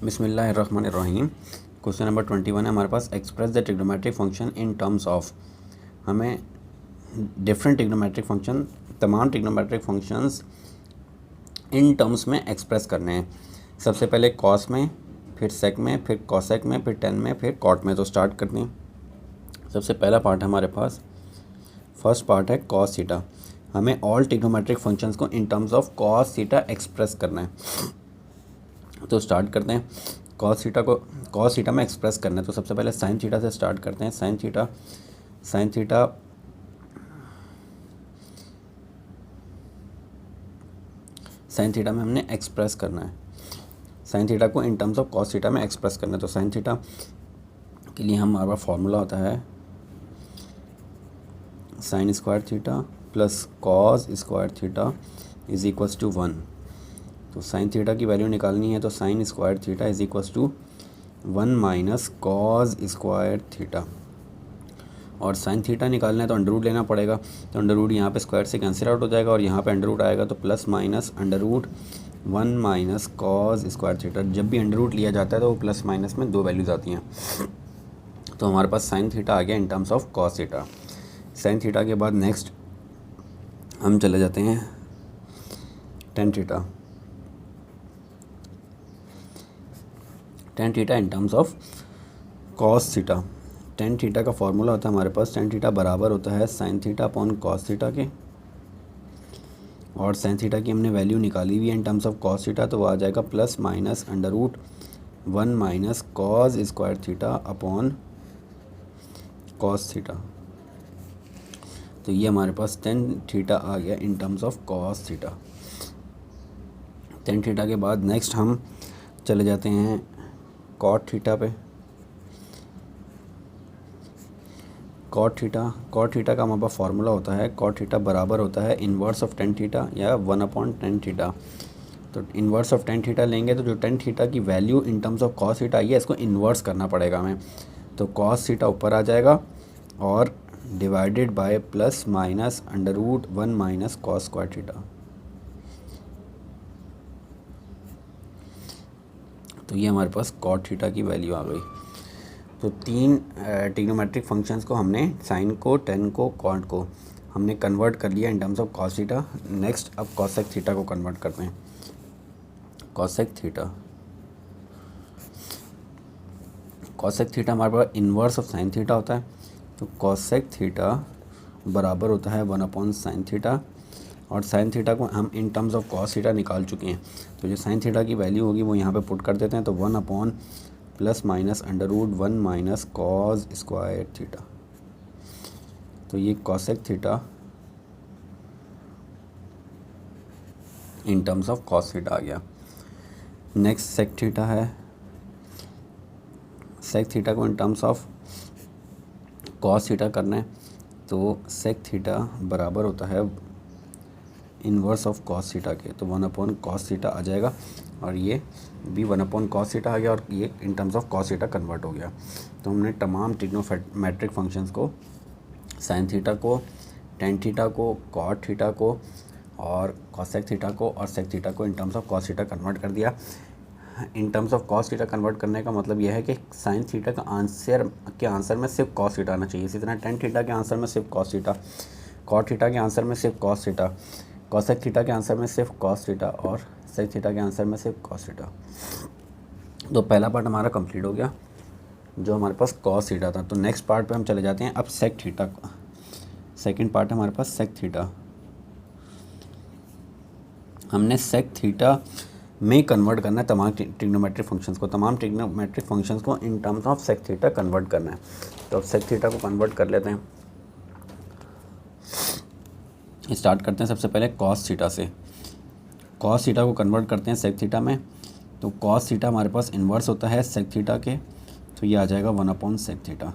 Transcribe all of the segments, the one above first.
बिस्मिल्लाहिर्रहमानिर्रहीम। Question number 21 है हमारे पास। Express the trigonometric function in terms of. हमें डिफरेंट ट्रिग्नोमेट्रिक फंक्शन, तमाम ट्रिग्नोमेट्रिक फंक्शंस इन टर्म्स में एक्सप्रेस करने हैं। सबसे पहले कॉस में, फिर सेक में, फिर कॉसेक में, फिर टेन में, फिर कॉट में। तो स्टार्ट करते हैं। सबसे पहला पार्ट है हमारे पास, फर्स्ट पार्ट है कॉस थीटा। हमें ऑल ट्रिग्नोमेट्रिक फंक्शंस को in terms of cos theta express करना है। तो स्टार्ट करते हैं। कॉस थीटा में एक्सप्रेस करना है। तो सबसे पहले साइन थीटा से स्टार्ट करते हैं। साइन थीटा में हमने एक्सप्रेस करना है। साइन थीटा को in terms of cos theta में एक्सप्रेस करना है। तो साइन थीटा के लिए हमारे पास फॉर्मूला होता है sine square theta plus cos square theta is equals to 1। तो साइन थीटा की वैल्यू निकालनी है। तो sine square theta is equals to 1 minus cos square theta. और साइन थीटा निकालना है तो अंडर रूट लेना पड़ेगा। तो अंडर रूट यहाँ पे स्क्वायर से कैंसिल आउट हो जाएगा और यहाँ पे अंडर रूट आएगा। तो plus minus under root 1 minus cos square theta. जब भी अंडर रूट लिया जाता है तो वो प्लस माइनस में दो वैल्यूज़ आती हैं। तो हमारे पास साइन थीटा आ गया in terms of cos theta. Sine theta के बाद नेक्स्ट हम चले जाते हैं tan theta. Tan theta in terms of cos theta. Tan theta का फॉर्मूला होता है हमारे पास, टेन थीटा बराबर होता है sine theta upon cos theta के। और साइन थीटा की हमने वैल्यू निकाली हुई है in terms of cos theta. तो वो आ जाएगा plus minus under root 1 minus cos square theta upon cos theta. तो ये हमारे पास टेन थीटा आ गया in terms of cos theta. Tan theta के बाद नेक्स्ट हम चले जाते हैं कॉट थीटा पे। कॉट थीटा का हमारे पास फॉर्मूला होता है, कॉट थीटा बराबर होता है इन्वर्स ऑफ टेन थीटा या 1 अपॉन टेन थीटा। तो इन्वर्स ऑफ टेन थीटा लेंगे तो जो टेन थीटा की value in terms of cos theta आई है इसको इन्वर्स करना पड़ेगा हमें। तो कॉस थीटा ऊपर आ जाएगा और divided by plus minus under root 1 minus cos square theta. तो ये हमारे पास कॉट थीटा की वैल्यू आ गई। तो तीन ट्रिग्नोमेट्रिक फंक्शंस को हमने, साइन को, टेन को, कॉट को हमने कन्वर्ट कर लिया in terms of cos theta. Next अब कॉसेक थीटा को कन्वर्ट करते हैं। कॉसेक थीटा हमारे पास इन्वर्स ऑफ साइन थीटा होता है। तो कॉसेक थीटा बराबर होता है 1 अपॉन साइन थीटा। और साइन थीटा को हम इन टर्म्स ऑफ कॉस थीटा निकाल चुके हैं। तो जो साइन थीटा की वैल्यू होगी वो यहाँ पे पुट कर देते हैं। तो 1 upon plus minus under root 1 minus cos square theta. तो ये cosec theta in terms of cos theta आ गया। नेक्स्ट सेक थीटा है। सेक थीटा को in terms of cos theta करना है। तो सेक थीटा बराबर होता है इन्वर्स ऑफ कॉस थीटा के। तो 1 अपॉन कॉस थीटा आ जाएगा और ये भी 1 अपॉन कॉस थीटा आ गया और ये in terms of cos theta convert हो गया। तो हमने तमाम ट्रिग्नोमेट्रिक फंक्शंस को, साइन थीटा को, टेन थीटा को, कॉट थीटा को और कॉसेक थीटा को और सेक थीटा को in terms of cos theta convert कर दिया। इन terms of cos theta convert करने का मतलब यह है कि साइन थीटा का आंसर में सिर्फ कॉस थीटा आना चाहिए। इसी तरह टेन थीटा के आंसर में सिर्फ कॉस थीटा, कॉट थीटा के आंसर में सिर्फ कॉस थीटा, कॉसेक थीटा के आंसर में सिर्फ कॉस थीटा और सेक थीटा के आंसर में सिर्फ कॉस थीटा। तो पहला पार्ट हमारा कंप्लीट हो गया जो हमारे पास कॉस थीटा था। तो नेक्स्ट पार्ट पे हम चले जाते हैं अब सेक थीटा। सेकंड पार्ट है हमारे पास सेक थीटा। हमने सेक थीटा में कन्वर्ट करना है तमाम ट्रिग्नोमेट्रिक फंक्शंस को। तमाम ट्रिग्नोमेट्रिक फंक्शंस को in terms of sec theta convert करना है। तो अब सेक थीटा को कन्वर्ट कर लेते हैं। स्टार्ट करते हैं सबसे पहले कॉस थीटा से। कॉस थीटा को कन्वर्ट करते हैं सेक थीटा में। तो कॉस थीटा हमारे पास इन्वर्स होता है सेक थीटा के। तो ये आ जाएगा 1 अपॉन सेक थीटा।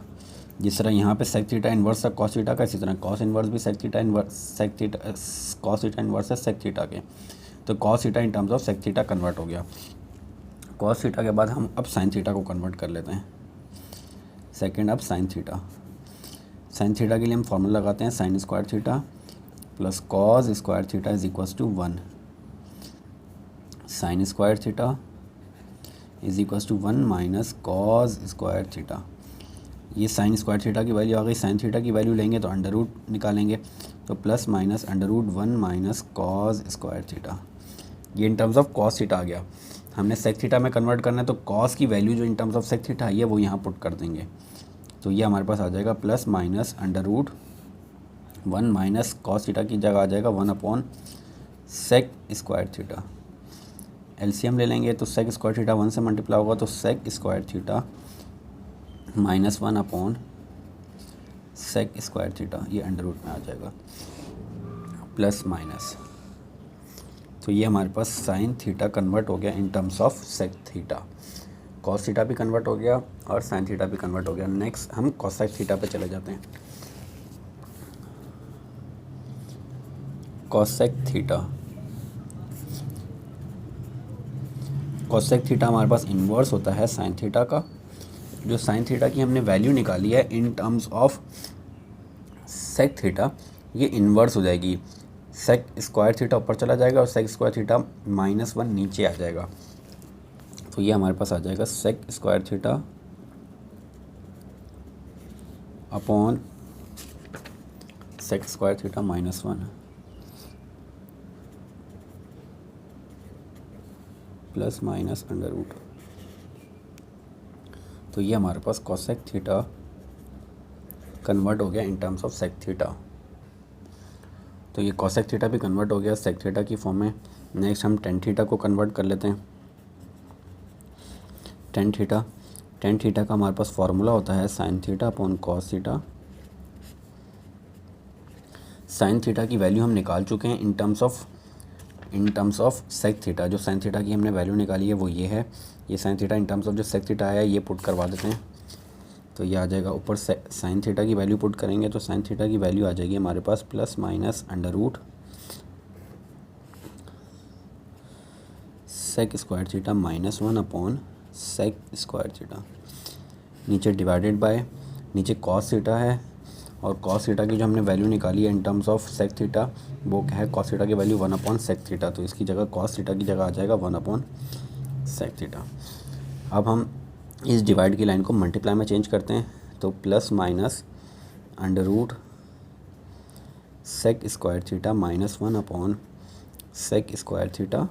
जिस तरह यहाँ पे सेक थीटा इन्वर्स है कॉस थीटा का, इसी तरह कॉस इन्वर्स भी कॉस थीटा इन्वर्स है सेक थीटा के। तो cos theta in terms of sec theta convert हो गया। कॉस थीटा के बाद हम अब साइन थीटा को कन्वर्ट कर लेते हैं। सेकेंड अब साइन थीटा। साइन थीटा के लिए हम फॉर्मूला लगाते हैं sine square theta plus cos square theta is equals to 1। Sine square theta is equal to 1 minus cos square theta. ये साइन स्क्वायर थीटा की वैल्यू आ गई, साइन थीटा की वैल्यू लेंगे तो अंडर रूट निकालेंगे, तो plus minus under root 1 minus cos square theta. ये in terms of cos theta आ गया। हमने सेक थीटा में कन्वर्ट करना है तो कॉस की वैल्यू जो in terms of sec theta आई है वो यहाँ पुट कर देंगे, तो ये हमारे पास आ जाएगा plus minus under root 1 minus cos theta की जगह आ जाएगा 1 upon sec square theta. LCM ले लेंगे तो सेक स्क्वायर थीटा 1 से मल्टीप्लाई होगा, तो sec square theta minus 1 upon sec square theta, ये अंडर रूट में आ जाएगा प्लस माइनस। तो ये हमारे पास साइन थीटा कन्वर्ट हो गया in terms of sec theta. Cos theta भी कन्वर्ट हो गया और साइन थीटा भी कन्वर्ट हो गया। नेक्स्ट हम कोसेक थीटा पे चले जाते हैं। कोसेक थीटा, कोसेक थीटा हमारे पास इन्वर्स होता है साइन थीटा का। जो साइन थीटा की हमने वैल्यू निकाली है in terms of sec theta, ये इन्वर्स हो जाएगी। सेक स्क्वायर थीटा ऊपर चला जाएगा और सेक स्क्वायर थीटा -1 नीचे आ जाएगा, तो ये हमारे पास आ जाएगा sec square theta upon sec square theta -1 plus minus under root. तो ये हमारे पास कोसेक थीटा कन्वर्ट हो गया in terms of sec theta. तो ये कोसेक थीटा भी कन्वर्ट हो गया सेक थीटा की फॉर्म में। नेक्स्ट हम टेन थीटा को कन्वर्ट कर लेते हैं। टेन थीटा का हमारे पास फार्मूला होता है sine theta upon cos theta. Sine theta की वैल्यू हम निकाल चुके हैं in terms of sec theta. जो साइन थीटा की हमने वैल्यू निकाली है वो ये है। ये sine theta in terms of जो सेक थीटा आया है ये पुट करवा देते हैं, तो ये आ जाएगा। ऊपर साइन थीटा की वैल्यू पुट करेंगे तो साइन थीटा की वैल्यू आ जाएगी हमारे पास plus minus under root sec square theta -1 upon sec square theta. नीचे डिवाइडेड बाय, नीचे कॉस थीटा है और कॉस थीटा की जो हमने वैल्यू निकाली है in terms of sec theta वो क्या है, कॉस थीटा की वैल्यू 1 अपॉन सेक थीटा, तो इसकी जगह कॉस थीटा की जगह आ जाएगा 1 अपॉन सेक थीटा। अब हम इस डिवाइड की लाइन को मल्टीप्लाई में चेंज करते हैं, तो plus minus under root sec square theta -1 upon sec square theta,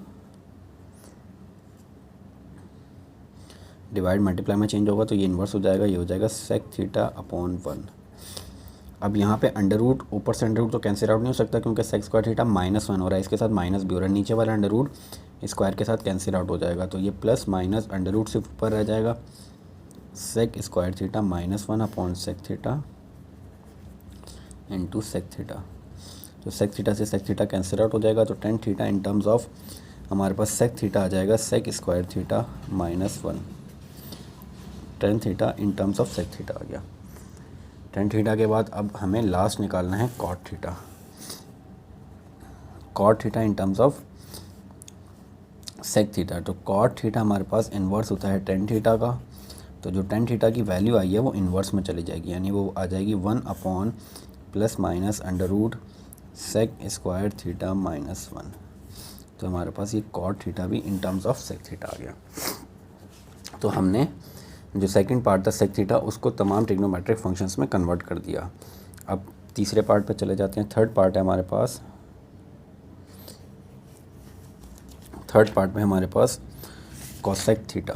divide multiply में चेंज होगा तो ये इन्वर्स हो जाएगा, ये हो जाएगा सेक थीटा अपॉन 1। अब यहाँ पे अंडर रूट, ऊपर से अंडर रूट तो कैंसिल आउट नहीं हो सकता क्योंकि सेक स्क्वायर थीटा -1 हो रहा है, इसके साथ माइनस भी हो रहा है। नीचे वाला अंडर रूट स्क्वायर के साथ कैंसिल आउट हो जाएगा, तो ये प्लस माइनस अंडर रूट सिर्फ ऊपर रह जाएगा sec square theta -1 upon sec theta into sec theta. तो सेक थीटा से सेक थीटा कैंसिल आउट हो जाएगा, तो tan theta in terms of हमारे पास सेक थीटा आ जाएगा sec square theta -1। Tan theta in terms of sec theta आ गया। टेन थीटा के बाद अब हमें लास्ट निकालना है cot theta. Cot theta in terms of sec theta, तो कॉट थीटा हमारे पास इन्वर्स होता है टेन थीटा का। तो जो टेन थीटा की वैल्यू आई है वो इन्वर्स में चली जाएगी, यानी वो आ जाएगी 1 upon plus minus under root sec square theta -1। तो हमारे पास ये कॉट थीटा भी in terms of sec theta आ गया। तो हमने जो सेकंड पार्ट था सेक थीटा उसको तमाम ट्रिग्नोमेट्रिक फंक्शंस में कन्वर्ट कर दिया। अब तीसरे पार्ट पे चले जाते हैं। थर्ड पार्ट है हमारे पास, थर्ड पार्ट में हमारे पास कोसेक थीटा।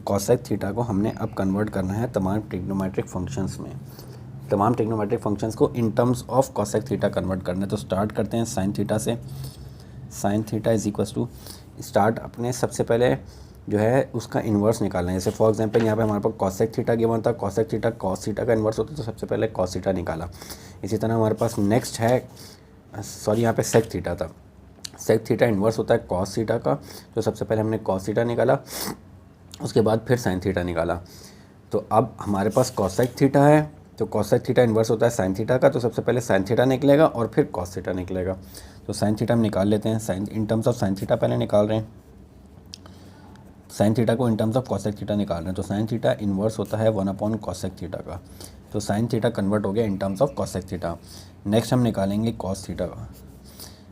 कोसेक थीटा को हमने अब कन्वर्ट करना है तमाम ट्रिग्नोमेट्रिक फंक्शंस में। तमाम ट्रिग्नोमेट्रिक फंक्शंस को in terms of cosec theta convert करना है। तो स्टार्ट करते हैं साइन थीटा से। Sine theta is equal to, start अपने सबसे पहले जो है उसका इन्वर्स निकालना है। जैसे फॉर एग्जांपल यहाँ पे हमारे पास कोसेक थीटा गिवन था, कोसेक थीटा कॉस थीटा का इन्वर्स होता है, तो सबसे पहले कॉस थीटा निकाला। इसी तरह हमारे पास नेक्स्ट है, सॉरी यहाँ पे सेक थीटा था, सेक थीटा इन्वर्स होता है कॉस थीटा का, तो सबसे पहले हमने कॉस थीटा निकाला, उसके बाद फिर साइन थीटा निकाला। तो अब हमारे पास कोसेक थीटा है, तो कोसेक थीटा इन्वर्स होता है साइन थीटा का, तो सबसे पहले साइन थीटा निकलेगा और फिर कॉस थीटा निकलेगा। तो साइन थीटा हम निकाल लेते हैं। Sine in terms of sine theta पहले निकाल रहे हैं, साइन थीटा को in terms of cosec theta निकाल रहे हैं। तो साइन थीटा इन्वर्स होता है 1 अपॉन कोसेक थीटा का, तो साइन थीटा कन्वर्ट हो गया in terms of cosec theta. Next हम निकालेंगे कॉस थीटा का।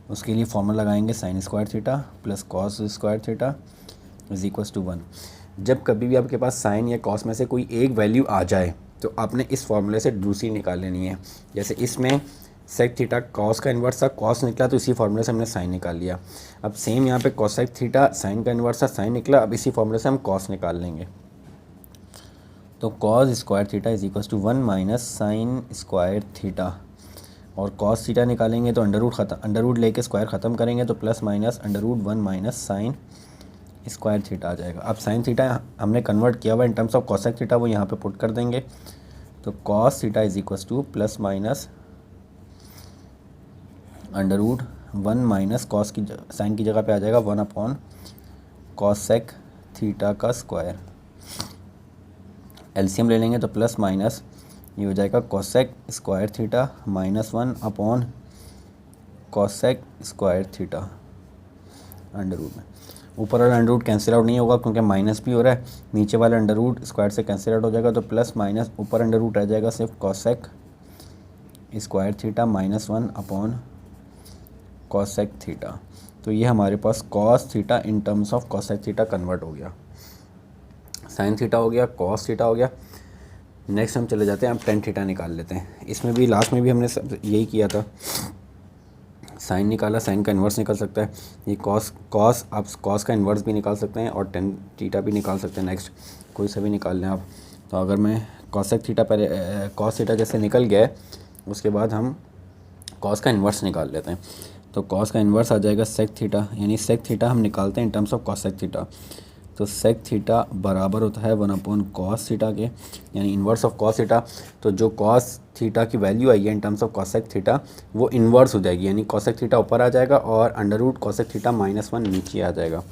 उसके लिए फॉर्मूला लगाएंगे sine square theta plus cos square theta is equals to 1। जब कभी भी आपके पास साइन या कॉस में से कोई एक वैल्यू आ जाए तो आपने इस फॉर्मूले से दूसरी निकाल लेनी है। जैसे इसमें सेक थीटा कॉस का इन्वर्स था, कॉस निकला तो इसी फॉर्मूले से हमने साइन निकाल लिया। अब सेम यहाँ पे कॉसेक थीटा साइन का इन्वर्स था, साइन निकला, अब इसी फॉर्मूले से हम कॉस निकाल लेंगे। तो cos square theta is equals to 1 minus sine square theta, और कॉस थीटा निकालेंगे तो अंडर रूट लेके स्क्वायर ख़त्म करेंगे तो plus minus under root 1 minus sine square theta आ जाएगा। अब साइन थीटा हमने कन्वर्ट किया हुआ in terms of cosec theta, वो यहाँ पे पुट कर देंगे। तो cos theta is equals to plus minus under root 1 minus cos की साइन की जगह पे आ जाएगा 1 अपॉन कॉसेक थीटा का स्क्वायर। एलसीएम ले लेंगे तो प्लस माइनस ये हो जाएगा cosec square theta minus 1 upon cosec square theta under root में। ऊपर वाला अंडर रूट कैंसिल आउट नहीं होगा क्योंकि माइनस भी हो रहा है, नीचे वाला अंडर रूट स्क्वायर से कैंसिल आउट हो जाएगा तो प्लस माइनस ऊपर अंडर रूट रह जाएगा सिर्फ cosec square theta minus 1 upon cosec theta. तो ये हमारे पास cos theta in terms of cosec theta convert हो गया। साइन थीटा हो गया, कॉस थीटा हो गया। नेक्स्ट हम चले जाते हैं, अब टेन थीटा निकाल लेते हैं। इसमें भी लास्ट में भी हमने सब यही किया था, साइन निकाला, साइन का इन्वर्स निकल सकता है। ये कॉस आप कॉस का इन्वर्स भी निकाल सकते हैं और टेन थीटा भी निकाल सकते हैं। नेक्स्ट कोई सा भी निकाल लें आप। तो अगर मैं कॉसेक थीटा पहले कॉस थीटा जैसे निकल गया है, उसके बाद हम कॉस का इन्वर्स निकाल लेते हैं। तो कॉस का इन्वर्स आ जाएगा सेक थीटा, यानी सेक थीटा हम निकालते हैं in terms of cosec theta. तो सेक थीटा बराबर होता है 1 अपॉन कॉस थीटा के, यानी इन्वर्स ऑफ कॉस थीटा। तो जो कॉस थीटा की वैल्यू आई है in terms of cosec theta वो इन्वर्स हो जाएगी, यानी कॉसेक थीटा ऊपर आ जाएगा और under root cosec theta minus 1 नीचे आ जाएगा।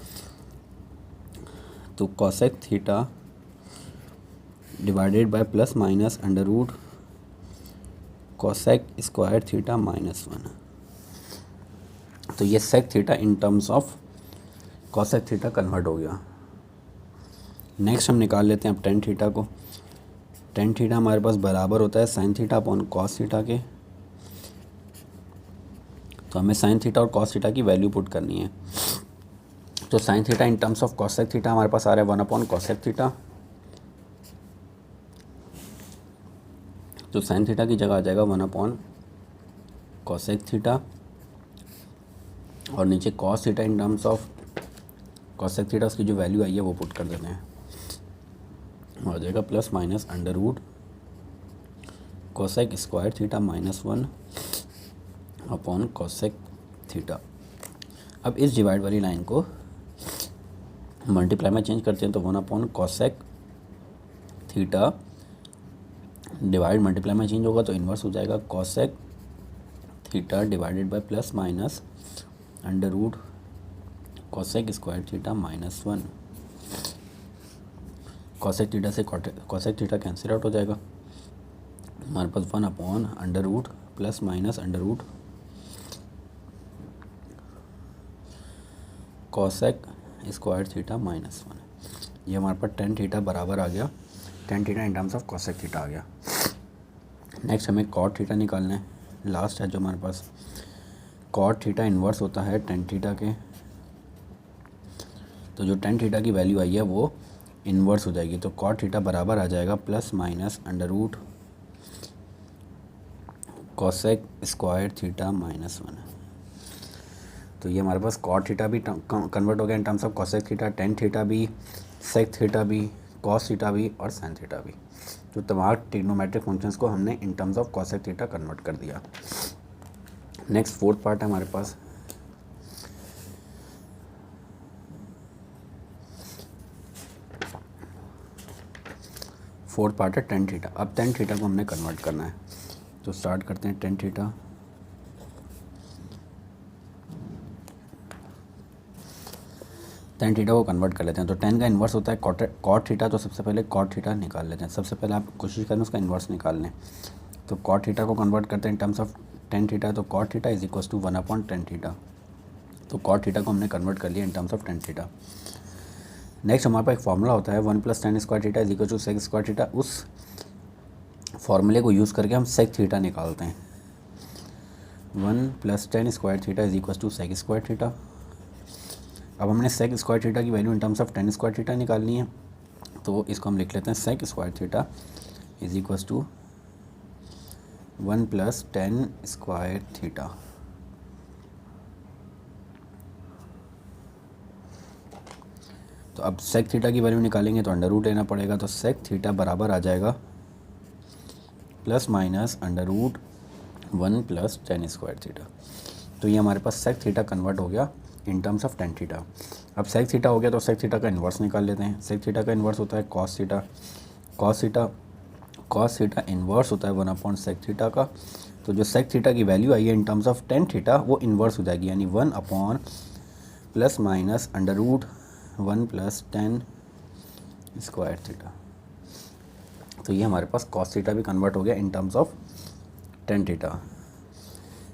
तो cosec theta divided by plus minus under root cosec square theta minus 1। तो ये sec theta in terms of cosec theta convert हो गया। नेक्स्ट हम निकाल लेते हैं अब टेन थीटा को। टेन थीटा हमारे पास बराबर होता है sine theta upon cos theta के। तो हमें साइन थीटा और कॉस थीटा की वैल्यू पुट करनी है। तो sine theta in terms of cosec theta हमारे पास आ रहा है 1 अपॉन कॉसेक थीटा। तो साइन थीटा की जगह आ जाएगा 1 अपॉन कॉसेक थीटा और नीचे cos theta in terms of cosec theta उसकी जो वैल्यू आई है वो पुट कर देते हैं, आ जाएगा plus minus under root cosec square theta minus 1 upon cosec theta. अब इस डिवाइड वाली लाइन को मल्टीप्लाई में चेंज करते हैं तो 1 upon cosec theta divide multiply में चेंज होगा तो इन्वर्स हो जाएगा cosec theta divided by plus minus under root cosec square theta minus 1। Cosec theta से कॉसेक थीटा कैंसिल आउट हो जाएगा, हमारे पास 1 upon under root plus minus under root cosec square theta minus 1। ये हमारे पास टेन थीटा बराबर आ गया, tan theta in terms of cosec theta आ गया। नेक्स्ट हमें कॉट थीटा निकालना है, लास्ट है जो हमारे पास। कॉट थीटा इन्वर्स होता है टेन थीटा के। तो जो टेन थीटा की वैल्यू आई है वो इन्वर्स हो जाएगी। तो कॉट थीटा बराबर आ जाएगा plus minus under root cosec square theta minus 1। तो ये हमारे पास कॉट थीटा भी कन्वर्ट हो गया in terms of cosec theta, tan theta भी, सेक थीटा भी, कॉस थीटा भी और साइन थीटा भी। तो तमाम ट्रिग्नोमेट्रिक फंक्शंस को हमने इन terms of cosec theta convert कर दिया। नेक्स्ट फोर्थ पार्ट है हमारे पास। फोर्थ पार्ट है टेन थीटा। अब टेन थीटा को हमने कन्वर्ट करना है, तो स्टार्ट करते हैं टेन थीटा। टेन थीटा को कन्वर्ट कर लेते हैं। तो टेन का इन्वर्स होता है कॉट थीटा। तो सबसे पहले कॉट थीटा निकाल लेते हैं। सबसे पहले आप कोशिश करें उसका इन्वर्स निकाल लें। तो कॉट थीटा को कन्वर्ट करते हैं in terms of tan theta. तो cot theta is equals to 1 upon tan theta. तो कॉट थीटा को हमने कन्वर्ट कर लिया in terms of tan theta. Next हमारे पास एक फॉर्मूला होता है 1 plus tan square theta is equal to sec square theta. उस फॉर्मूले को यूज़ करके हम सेक थीटा निकालते हैं। 1 plus tan square theta is equal to sec square theta. अब हमने सेक स्क्वायर थीटा की value in terms of tan square theta निकालनी है, तो इसको हम लिख लेते हैं sec square theta is equal to 1 plus tan square theta. तो अब सेक थीटा की वैल्यू निकालेंगे तो अंडर रूट लेना पड़ेगा, तो सेक थीटा बराबर आ जाएगा plus minus under root 1 plus tan square theta. तो ये हमारे पास सेक थीटा कन्वर्ट हो गया in terms of tan theta. अब सेक थीटा हो गया तो सेक थीटा का इन्वर्स निकाल लेते हैं। सेक थीटा का इन्वर्स होता है cos theta. Cos theta inverse होता है 1 अपॉन सेक थीटा का। तो जो सेक थीटा की वैल्यू आई है in terms of tan theta वो इन्वर्स हो जाएगी, यानी 1 upon plus minus under root 1 plus tan square theta. तो ये हमारे पास कॉस थीटा भी कन्वर्ट हो गया in terms of tan theta.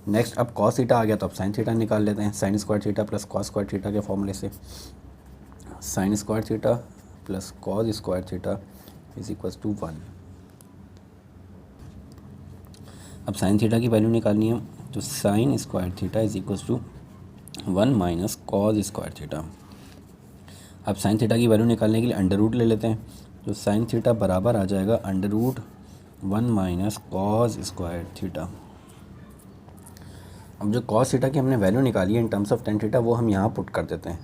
Next अब कॉस थीटा आ गया तो अब साइन थीटा निकाल लेते हैं। Sine square theta plus cos square theta के फॉर्मूले से sine square theta plus cos square theta is equal to 1। अब साइन थीटा की वैल्यू निकालनी है, तो sine square theta is equal to 1 minus cos square theta. अब साइन थीटा की वैल्यू निकालने के लिए अंडर रूट ले लेते हैं, तो साइन थीटा बराबर आ जाएगा under root 1 minus cos square theta. अब जो कॉस थीटा की हमने वैल्यू निकाली है in terms of tan theta वो हम यहाँ पुट कर देते हैं,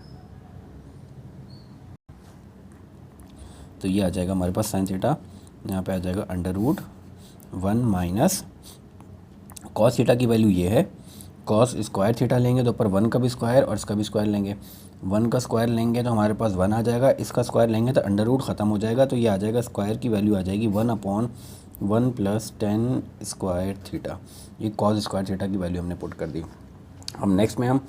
तो ये आ जाएगा हमारे पास साइन थीटा, यहाँ पे आ जाएगा under root 1 minus cos theta की वैल्यू ये है। कॉस स्क्वायर थीटा लेंगे तो ऊपर 1 का भी स्क्वायर और इसका भी स्क्वायर लेंगे। 1 का स्क्वायर लेंगे तो हमारे पास 1 आ जाएगा, इसका स्क्वायर लेंगे तो अंडर रूट ख़त्म हो जाएगा, तो ये आ जाएगा स्क्वायर की वैल्यू आ जाएगी 1 upon 1 plus tan square theta. ये कॉस स्क्वायर थीटा की वैल्यू हमने पुट कर दी। अब नेक्स्ट में हम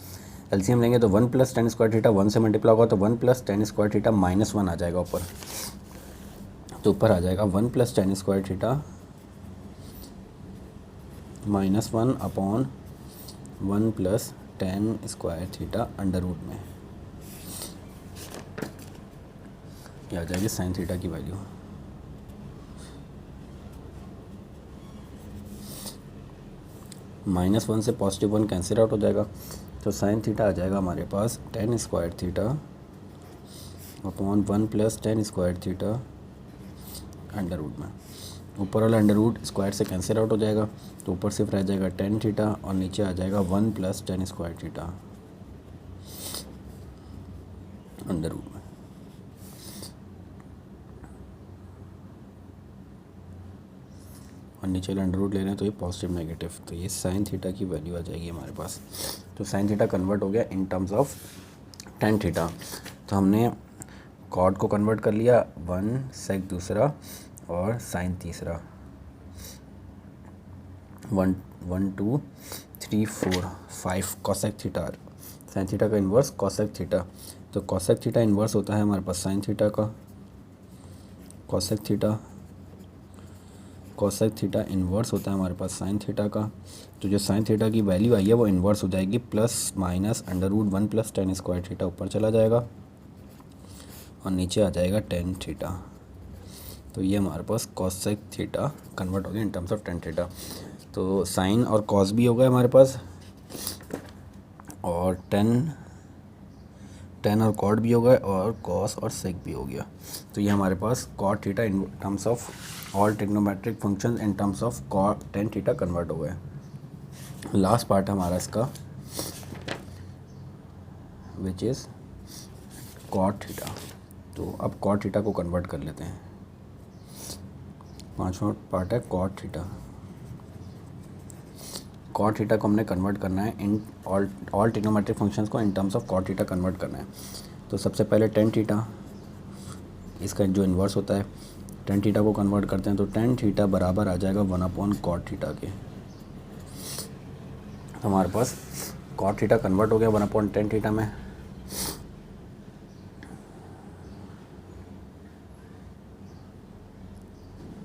एलसीएम लेंगे तो 1 प्लस टेन स्क्वायर थीटा 1 से मल्टीप्लाई होगा तो 1 plus tan square theta minus 1 आ जाएगा ऊपर, तो ऊपर आ जाएगा 1 plus tan square theta minus 1 upon 1 plus tan square theta under root में। ये आ जाएगी साइन थीटा की वैल्यू। -1 से +1 कैंसिल आउट हो जाएगा, तो साइन थीटा आ जाएगा हमारे पास tan square theta upon 1 plus tan square theta under root में। ऊपर वाला अंडर रूट स्क्वायर से कैंसिल आउट हो जाएगा, तो ऊपर सिर्फ रह जाएगा टेन थीटा और नीचे आ जाएगा 1 plus tan square theta under root में। और नीचे अंडर रूट ले रहे हैं तो ये पॉजिटिव नेगेटिव, तो ये साइन थीटा की वैल्यू आ जाएगी हमारे पास। तो साइन थीटा कन्वर्ट हो गया in terms of tan theta. तो हमने कॉट को कन्वर्ट कर लिया 1 सेक दूसरा और साइन तीसरा 1 1 2 3 4 5 कॉसेक थीटा। साइन थीटा का इन्वर्स कॉसेक थीटा, तो कॉसेक थीटा इन्वर्स होता है हमारे पास साइन थीटा का। कॉसेक थीटा इन्वर्स होता है हमारे पास साइन थीटा का। तो जो साइन थीटा की वैल्यू आई है वो इन्वर्स हो जाएगी plus minus under root 1 plus tan square theta ऊपर चला जाएगा और नीचे आ जाएगा टेन थीटा। तो ये हमारे पास कॉसेक थीटा कन्वर्ट हो गया in terms of tan theta. तो साइन और कॉस भी हो गया हमारे पास और टेन और कॉट भी हो गए और कॉस और सेक भी हो गया। तो ये हमारे पास cot theta in terms of all trigonometric functions in terms of cot ten theta convert हो गए। लास्ट पार्ट हमारा इसका विच इज़ कॉट थीटा। तो अब कॉट थीटा को कन्वर्ट कर लेते हैं। पांचवा पार्ट है कॉट थीटा। कॉट थीटा को हमने कन्वर्ट करना है इन ऑल ट्रिग्नोमेट्रिक फंक्शंस को in terms of cot theta convert करना है। तो सबसे पहले टेन थीटा, इसका जो इन्वर्स होता है टेन थीटा को कन्वर्ट करते हैं, तो टेन थीटा बराबर आ जाएगा 1 अपॉन कॉट थीटा के। हमारे पास कॉट थीटा कन्वर्ट हो गया 1 अपॉन टेन थीटा में।